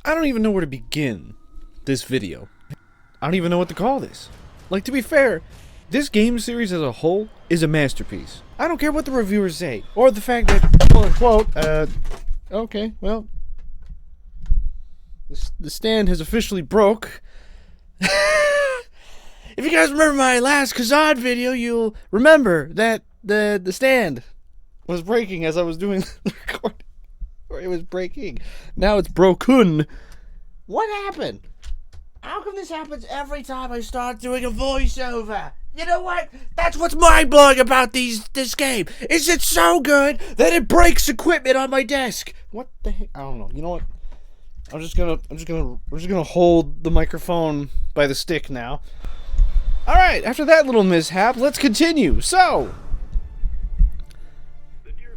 I don't even know where to begin this video. I don't even know what to call this. Like, to be fair, this game series as a whole is a masterpiece. I don't care what the reviewers say, or the fact that, quote unquote, okay, well, the stand has officially broke. If you guys remember my last Kazad video, you'll remember that the stand was breaking as I was doing the recording. Or it was breaking. Now it's broken. What happened? How come this happens every time I start doing a voiceover? You know what? That's what's mind-blowing about this game. Is it so good that it breaks equipment on my desk? What the heck? I don't know. You know what? I'm just gonna hold the microphone by the stick now. All right. After that little mishap, let's continue. So,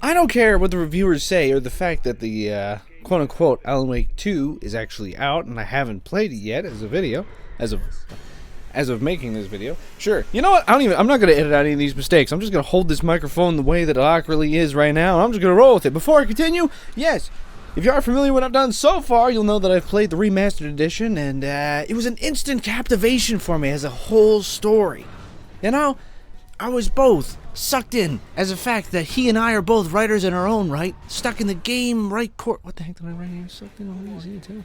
I don't care what the reviewers say or the fact that the quote-unquote Alan Wake 2 is actually out and I haven't played it yet as a video, as of making this video. Sure. You know what? I'm not going to edit out any of these mistakes. I'm just going to hold this microphone the way that it awkwardly is right now, and I'm just going to roll with it. Before I continue, yes, if you are familiar with what I've done so far, you'll know that I've played the remastered edition, and it was an instant captivation for me as a whole story. You know, I was both sucked in as a fact that he and I are both writers in our own right, stuck in the game right court. What the heck did I write here? Sucked in on easy too.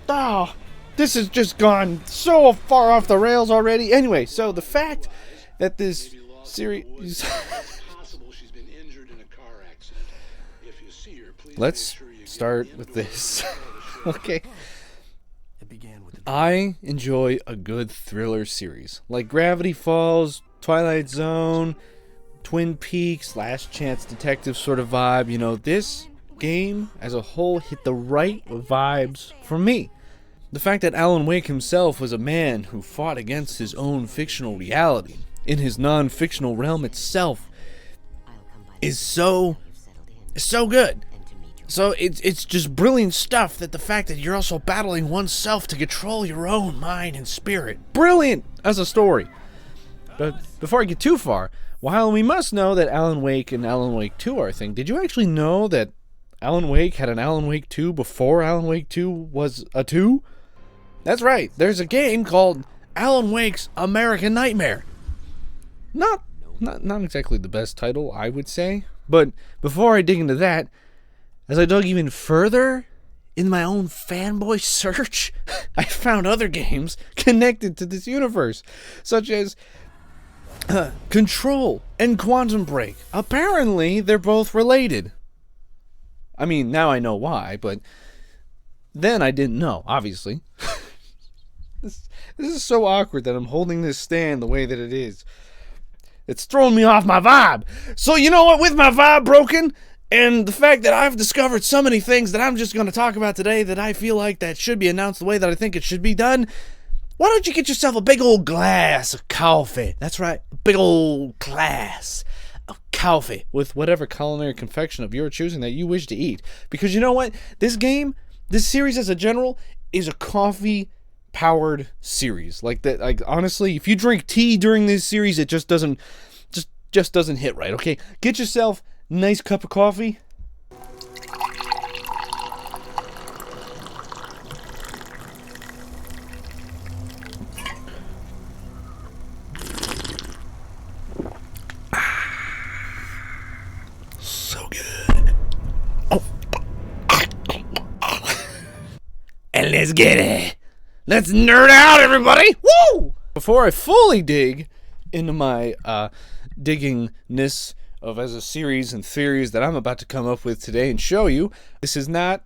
Oh, this has just gone so far off the rails already. Anyway, so the fact that this series. Let's start with this. Okay. I enjoy a good thriller series like Gravity Falls, Twilight Zone, Twin Peaks, Last Chance Detective sort of vibe. You know, this game as a whole hit the right vibes for me. The fact that Alan Wake himself was a man who fought against his own fictional reality in his non-fictional realm itself is so good. So it's just brilliant stuff, that the fact that you're also battling oneself to control your own mind and spirit. Brilliant as a story. But before I get too far, while we must know that Alan Wake and Alan Wake 2 are a thing, did you actually know that Alan Wake had an Alan Wake 2 before Alan Wake 2 was a 2? That's right, there's a game called Alan Wake's American Nightmare. Not exactly the best title, I would say. But before I dig into that, as I dug even further in my own fanboy search, I found other games connected to this universe, such as Control and Quantum Break. Apparently, they're both related. I mean, now I know why, but then I didn't know, obviously. This is so awkward that I'm holding this stand the way that it is. It's throwing me off my vibe. So you know what, with my vibe broken, and the fact that I've discovered so many things that I'm just going to talk about today that I feel like that should be announced the way that I think it should be done, why don't you get yourself a big old glass of coffee? That's right, a big old glass of coffee with whatever culinary confection of your choosing that you wish to eat. Because you know what? This series as a general, is a coffee-powered series. Like that. Like honestly, if you drink tea during this series, it just doesn't hit right. Okay, get yourself nice cup of coffee. So good. Oh. And let's get it. Let's nerd out, everybody. Woo! Before I fully dig into my diggingness of as a series and theories that I'm about to come up with today and show you, this is not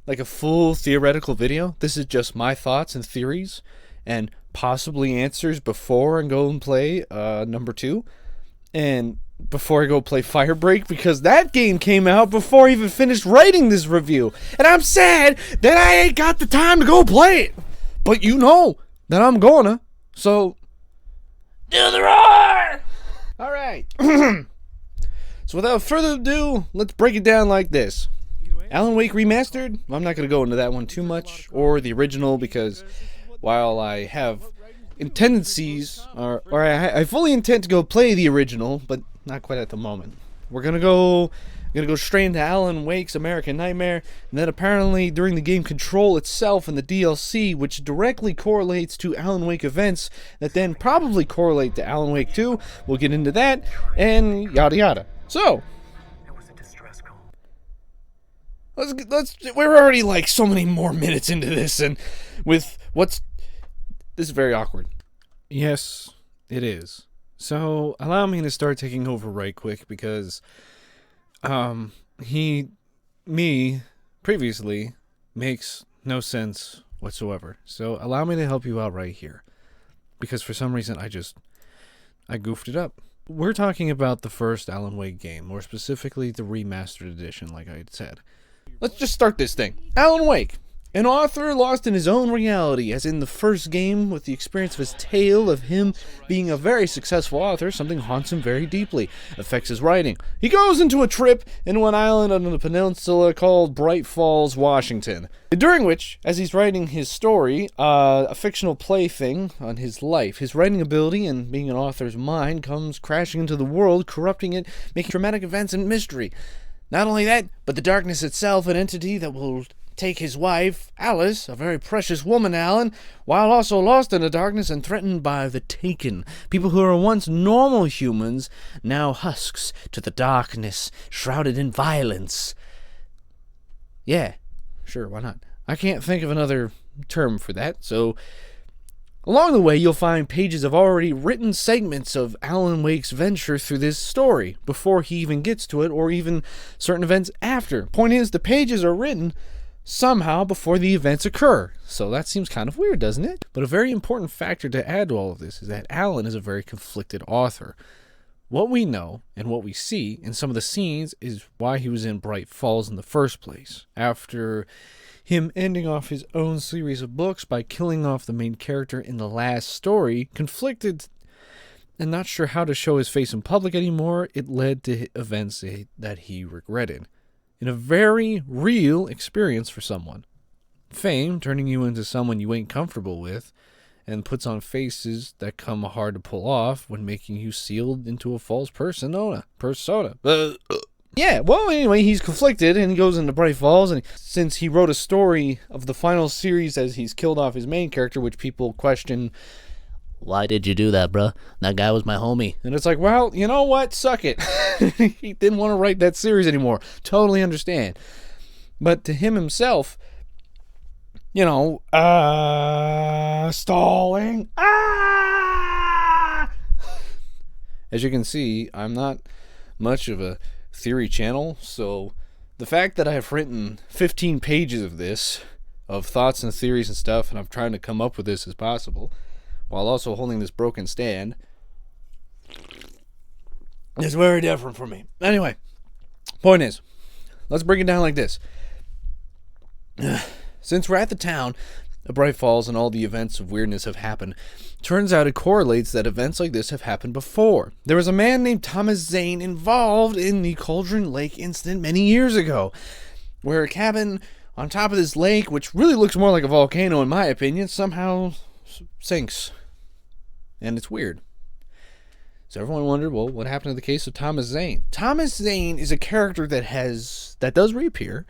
like a full theoretical video. This is just my thoughts and theories and possibly answers before I go and play number 2 and before I go play Firebreak, because that game came out before I even finished writing this review, and I'm sad that I ain't got the time to go play it, but you know that I'm gonna, so do the roar! Alright. So without further ado, let's break it down like this. Alan Wake Remastered, I'm not going to go into that one too much, or the original, because while I have tendencies, or I fully intend to go play the original, but not quite at the moment. We're going to go Gonna go straight into Alan Wake's American Nightmare, and then apparently during the game Control itself and the DLC, which directly correlates to Alan Wake events that then probably correlate to Alan Wake 2. We'll get into that, and yada yada. So, we're already like so many more minutes into this, and this is very awkward. Yes, it is. So, allow me to start taking over right quick, because previously makes no sense whatsoever. So allow me to help you out right here, because for some reason I goofed it up. We're talking about the first Alan Wake game, more specifically the remastered edition, like I had said. Let's just start this thing. Alan Wake, an author lost in his own reality, as in the first game, with the experience of his tale of him being a very successful author. Something haunts him very deeply, affects his writing. He goes into a trip into an island on the peninsula called Bright Falls, Washington, during which, as he's writing his story, a fictional plaything on his life, his writing ability and being an author's mind comes crashing into the world, corrupting it, making dramatic events and mystery. Not only that, but the darkness itself, an entity that will take his wife, Alice, a very precious woman, Alan, while also lost in the darkness and threatened by the Taken, people who were once normal humans, now husks to the darkness, shrouded in violence. Yeah, sure, why not? I can't think of another term for that, so along the way you'll find pages of already written segments of Alan Wake's venture through this story, before he even gets to it, or even certain events after. Point is, the pages are written somehow before the events occur. So that seems kind of weird, doesn't it? But a very important factor to add to all of this is that Alan is a very conflicted author. What we know and what we see in some of the scenes is why he was in Bright Falls in the first place. After him ending off his own series of books by killing off the main character in the last story, conflicted and not sure how to show his face in public anymore, it led to events that he regretted. In a very real experience for someone. Fame turning you into someone you ain't comfortable with, and puts on faces that come hard to pull off when making you sealed into a false persona. Yeah, well, anyway, he's conflicted, and he goes into Bright Falls, and since he wrote a story of the final series as he's killed off his main character, which people question, why did you do that, bruh? That guy was my homie. And it's like, well, you know what? Suck it. He didn't want to write that series anymore. Totally understand. But to him himself, stalling. As you can see, I'm not much of a theory channel, so the fact that I have written 15 pages of this, of thoughts and theories and stuff, and I'm trying to come up with this as possible, while also holding this broken stand, is very different for me. Anyway, point is, let's break it down like this. Since we're at the town of Bright Falls and all the events of weirdness have happened, turns out it correlates that events like this have happened before. There was a man named Thomas Zane involved in the Cauldron Lake incident many years ago, where a cabin on top of this lake, which really looks more like a volcano in my opinion, somehow sinks. And it's weird. So everyone wondered, well, what happened to the case of Thomas Zane? Thomas Zane is a character that does reappear,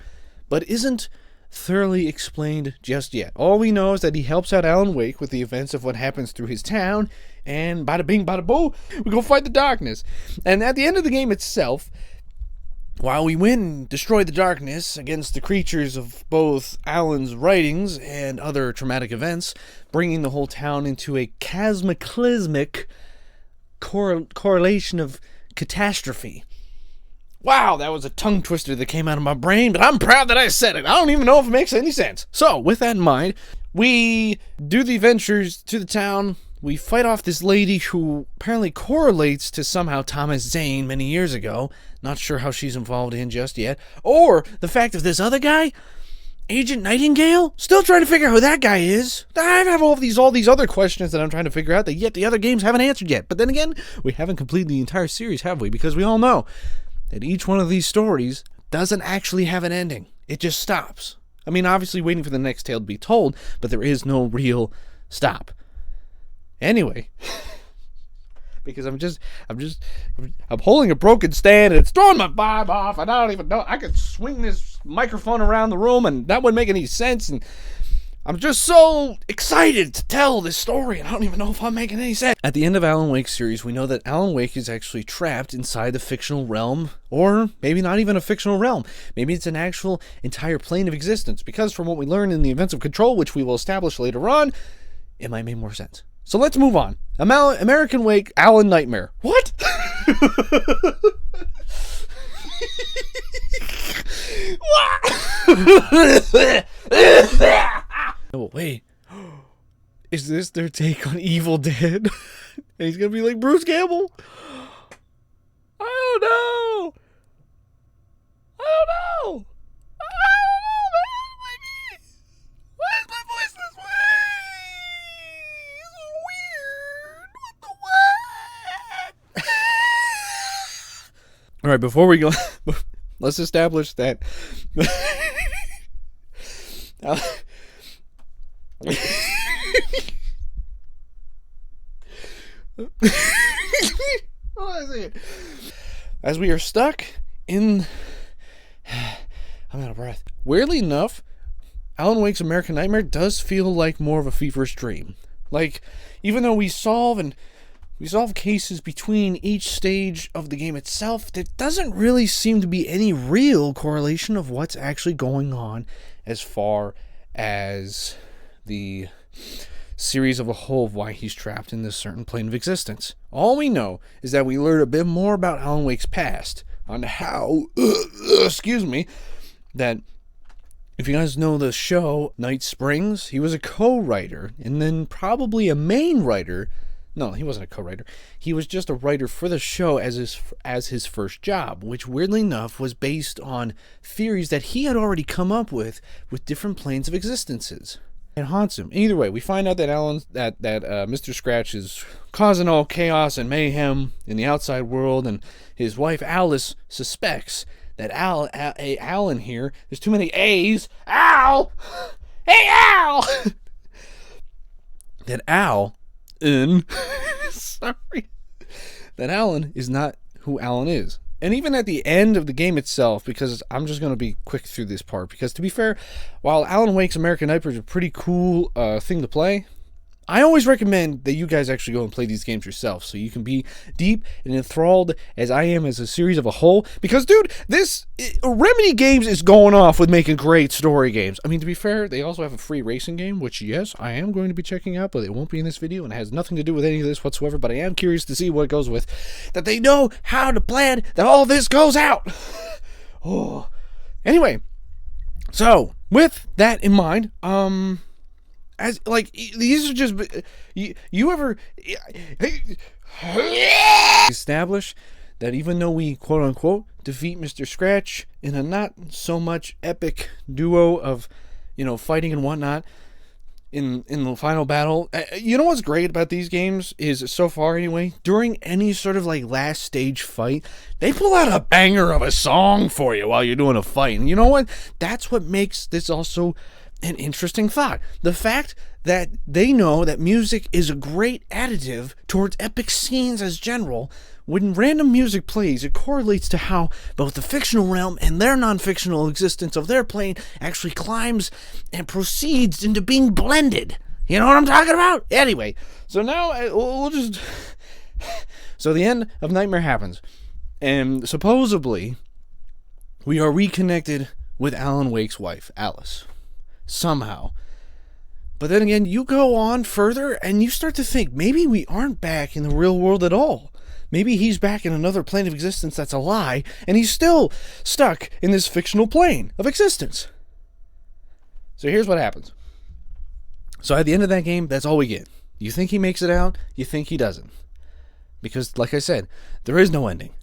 but isn't thoroughly explained just yet. All we know is that he helps out Alan Wake with the events of what happens through his town, and bada bing, bada boo, we go fight the darkness. And at the end of the game itself, while we win and destroy the darkness against the creatures of both Alan's writings and other traumatic events, bringing the whole town into a cataclysmic correlation of catastrophe. Wow, that was a tongue twister that came out of my brain, but I'm proud that I said it. I don't even know if it makes any sense. So, with that in mind, we do the adventures to the town. We fight off this lady who apparently correlates to somehow Thomas Zane many years ago. Not sure how she's involved in just yet. Or the fact of this other guy, Agent Nightingale. Still trying to figure out who that guy is. I have all these other questions that I'm trying to figure out that yet the other games haven't answered yet. But then again, we haven't completed the entire series, have we? Because we all know that each one of these stories doesn't actually have an ending. It just stops. I mean, obviously waiting for the next tale to be told, but there is no real stop. Anyway, because I'm holding a broken stand and it's throwing my vibe off, and I don't even know. I could swing this microphone around the room and that wouldn't make any sense, and I'm just so excited to tell this story, and I don't even know if I'm making any sense. At the end of Alan Wake's series, we know that Alan Wake is actually trapped inside the fictional realm, or maybe not even a fictional realm. Maybe it's an actual entire plane of existence, because from what we learn in the Events of Control, which we will establish later on, it might make more sense. So let's move on. American Wake, Alan Nightmare. What? Oh, wait. Is this their take on Evil Dead? And he's gonna be like Bruce Campbell? I don't know. Man. Why is my voice this way? So weird. What the what? Alright, before we go, let's establish that. As we are stuck in... I'm out of breath. Weirdly enough, Alan Wake's American Nightmare does feel like more of a feverish dream. Like, even though we solve cases between each stage of the game itself, there doesn't really seem to be any real correlation of what's actually going on as far as the series of a whole of why he's trapped in this certain plane of existence. All we know is that we learn a bit more about Alan Wake's past, on how, excuse me, that if you guys know the show Night Springs, he was a co-writer, and then probably a main writer. No, he wasn't a co-writer. He was just a writer for the show as his first job, which weirdly enough was based on theories that he had already come up with different planes of existences. It haunts him. Either way, we find out that Mr. Scratch is causing all chaos and mayhem in the outside world, and his wife Alice suspects that Alan here, there's too many A's. Al! Hey, Al! That Alan is not who Alan is. And even at the end of the game itself, because I'm just going to be quick through this part, because to be fair, while Alan Wake's American Nightmare is a pretty cool thing to play, I always recommend that you guys actually go and play these games yourself, so you can be deep and enthralled as I am as a series of a whole. Because, dude, Remedy Games is going off with making great story games. I mean, to be fair, they also have a free racing game, which, yes, I am going to be checking out, but it won't be in this video, and it has nothing to do with any of this whatsoever, but I am curious to see what it goes with. That they know how to plan that all this goes out. Oh. Anyway, so, with that in mind, as like these are just you ever establish that even though we quote unquote defeat Mr. Scratch in a not so much epic duo of fighting and whatnot in the final battle, you know what's great about these games is, so far anyway, during any sort of like last stage fight, they pull out a banger of a song for you while you're doing a fight. And you know what? That's what makes this also an interesting thought. The fact that they know that music is a great additive towards epic scenes as general. When random music plays, it correlates to how both the fictional realm and their non-fictional existence of their plane actually climbs and proceeds into being blended. You know what I'm talking about? Anyway, so now we'll just... So the end of Nightmare happens, and supposedly we are reconnected with Alan Wake's wife, Alice. Somehow. But then again, you go on further and you start to think maybe we aren't back in the real world at all. Maybe he's back in another plane of existence that's a lie, and he's still stuck in this fictional plane of existence. So here's what happens. So at the end of that game, that's all we get. You think he makes it out, you think he doesn't. Because, like I said, there is no ending.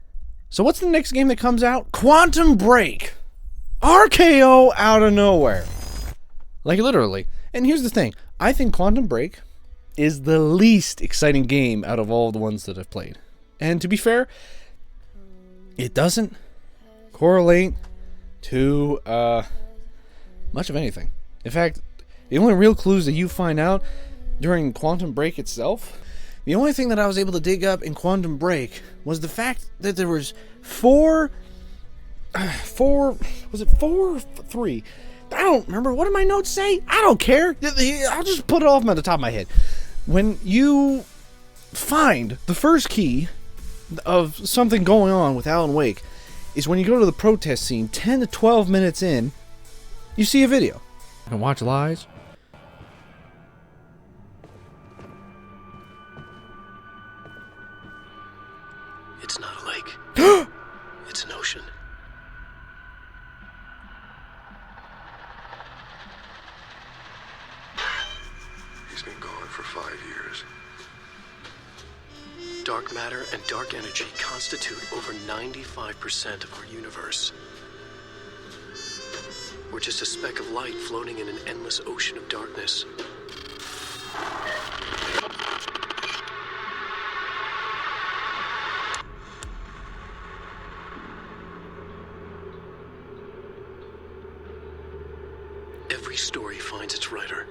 So what's the next game that comes out? Quantum Break! RKO out of nowhere. Like, literally. And here's the thing. I think Quantum Break is the least exciting game out of all the ones that I've played. And to be fair, it doesn't correlate to much of anything. In fact, the only real clues that you find out during Quantum Break itself The only thing that I was able to dig up in Quantum Break was the fact that there was four, was it 4 or 3? I don't remember. What did my notes say? I don't care. I'll just put it off at the top of my head. When you find the first key of something going on with Alan Wake is when you go to the protest scene, 10 to 12 minutes in, you see a video. You can watch lies. It's not a lake. It's an ocean. He's been gone for 5 years. Dark matter and dark energy constitute over 95% of our universe. We're just a speck of light floating in an endless ocean of darkness. Every story finds its writer.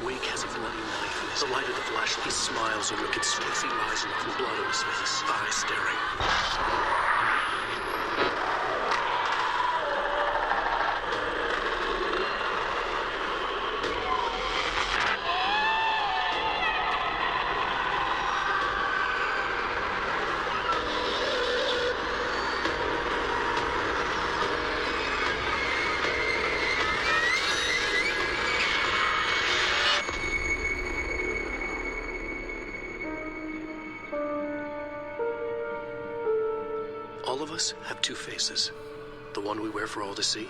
Wake has a bloody knife in his light of the flashlight. He smiles a wicked sweet lies and the blood on his face, eyes staring. All of us have two faces. The one we wear for all to see,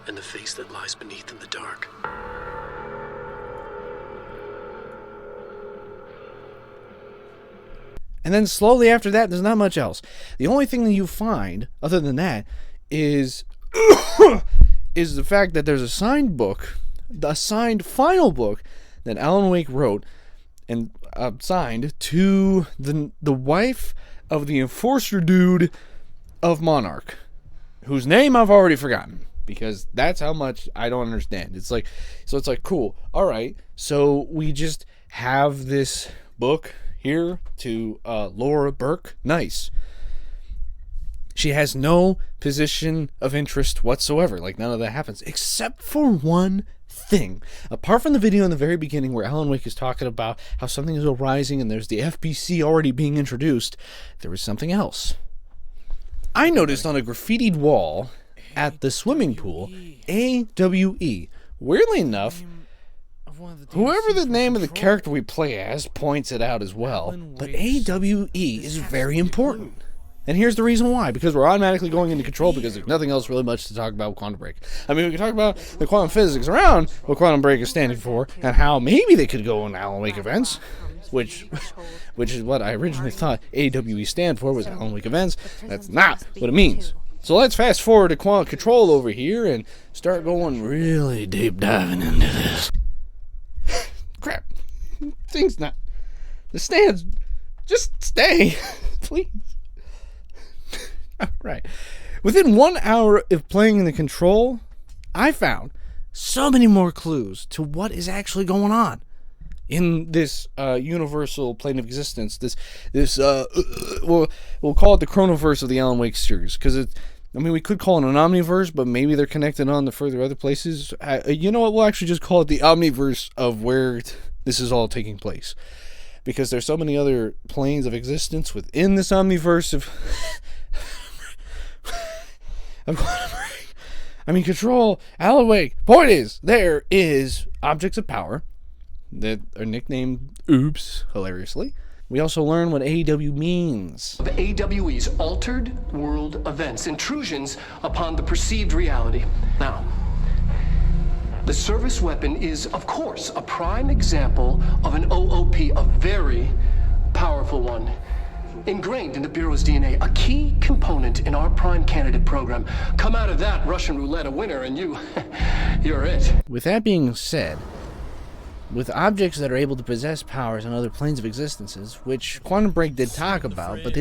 and the face that lies beneath in the dark. And then slowly after that, there's not much else. The only thing that you find, other than that, is is the fact that there's a signed book, the signed final book that Alan Wake wrote and signed to the wife of the enforcer dude of Monarch, whose name I've already forgotten, because that's how much I don't understand. It's like, so it's like, cool, all right, so we just have this book here to Laura Burke. Nice. She has no position of interest whatsoever. Like, none of that happens, except for one thing. Apart from the video in the very beginning where Alan Wake is talking about how something is arising and there's the FBC already being introduced, there was something else. I noticed on a graffitied wall at the swimming pool, AWE. Weirdly enough, whoever the name of the character we play as points it out as well, but AWE is very important. And here's the reason why. Because we're automatically going into Control, because there's nothing else really much to talk about with Quantum Break. I mean, we can talk about the quantum physics around what Quantum Break is standing for, and how maybe they could go in Alan Wake events, which is what I originally thought AWE stand for, was Alan Wake events. That's not what it means. So let's fast forward to Quantum Control over here and start going really deep diving into this. Crap. Things not... The stands... Just stay. Please. Right. Within 1 hour of playing in the Control, I found so many more clues to what is actually going on in this universal plane of existence. This we'll call it the Chronoverse of the Alan Wake series, because I mean, we could call it an Omniverse, but maybe they're connected on to further other places. You know what? We'll actually just call it the Omniverse of where this is all taking place, because there's so many other planes of existence within this Omniverse of. I mean, Control, Alan Wake. Point is, there is objects of power that are nicknamed Oops, hilariously. We also learn what AEW means. The AWE's altered world events, intrusions upon the perceived reality. Now, the service weapon is, of course, a prime example of an OOP, a very powerful one. ingrained in the Bureau's DNA, a key component in our prime candidate program. Come out of that Russian roulette a winner, and you're it. With that being said, with objects that are able to possess powers on other planes of existences, which Quantum Break did talk about, but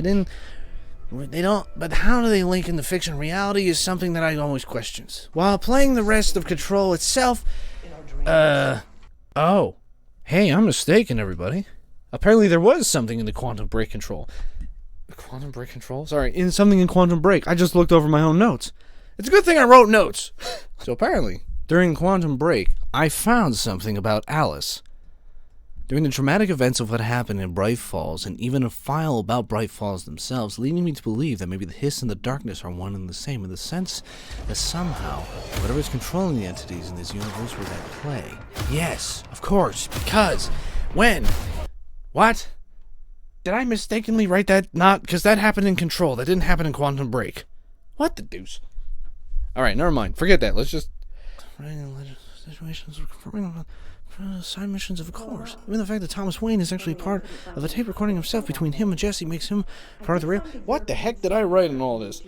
but how do they link into fiction and reality is something that I always questions. While playing the rest of Control itself, oh, hey, I'm mistaken, everybody. Apparently there was something in the Quantum Break Control. Quantum Break Control? Sorry, in something in Quantum Break. I just looked over my own notes. It's a good thing I wrote notes. So apparently, during Quantum Break, I found something about Alice. During the traumatic events of what happened in Bright Falls, and even a file about Bright Falls themselves, leading me to believe that maybe the hiss and the darkness are one and the same, in the sense that somehow, whatever is controlling the entities in this universe was at play. Yes, of course, because what? Did I mistakenly write that? Not, because that happened in Control. That didn't happen in Quantum Break. What the deuce? Alright, never mind. Forget that. Let's just... situations side missions, of course. Even the fact that Thomas Wayne is actually part of a tape recording himself between him and Jesse makes him part of the real... What the heck did I write in all this?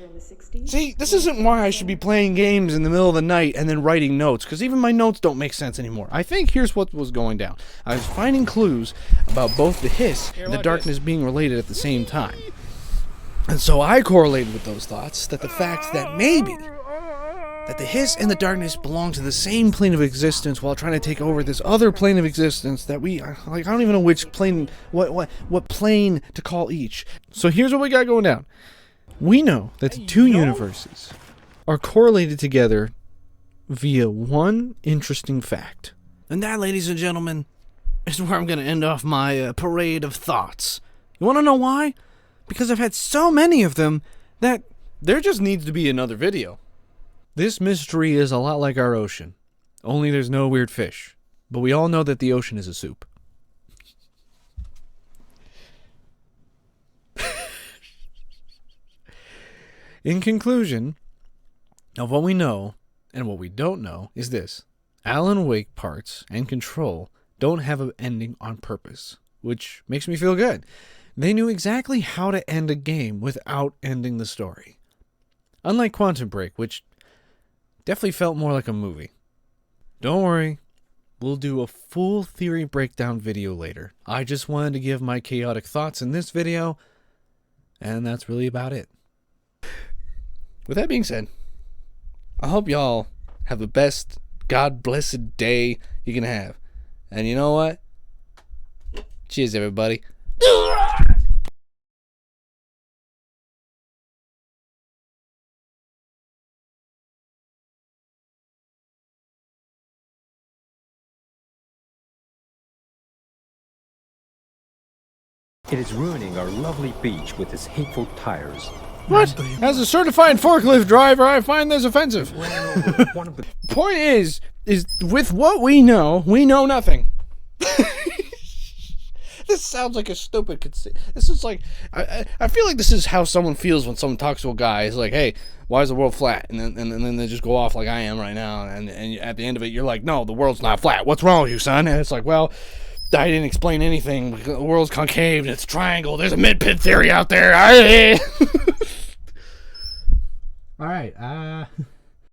See, this isn't why I should be playing games in the middle of the night and then writing notes, because even my notes don't make sense anymore. I think here's what was going down. I was finding clues about both the hiss and the darkness being related at the same time. And so I correlated with those thoughts that the fact that maybe... that the hiss and the darkness belong to the same plane of existence while trying to take over this other plane of existence that we, like, I don't even know which plane, what plane to call each. So here's what we got going down. We know that the two universes are correlated together via one interesting fact. And that, ladies and gentlemen, is where I'm going to end off my parade of thoughts. You want to know why? Because I've had so many of them that there just needs to be another video. This mystery is a lot like our ocean, only there's no weird fish. But we all know that the ocean is a soup. In conclusion, of what we know and what we don't know is this. Alan Wake parts and Control don't have an ending on purpose, which makes me feel good. They knew exactly how to end a game without ending the story. Unlike Quantum Break, which definitely felt more like a movie. Don't worry, we'll do a full theory breakdown video later. I just wanted to give my chaotic thoughts in this video, and that's really about it. With that being said, I hope y'all have the best God-blessed day you can have. And you know what? Cheers, everybody. It is ruining our lovely beach with its hateful tires. What? As a certified forklift driver, I find this offensive. Point is with what we know nothing. This sounds like a stupid this is like I feel like this is how someone feels when someone talks to a guy. It's like, hey, why is the world flat? And then they just go off like I am right now, and at the end of it you're like, no, the world's not flat. What's wrong with you, son? And it's like, well, I didn't explain anything. The world's concave and it's a triangle. There's a mid-pit theory out there. All right.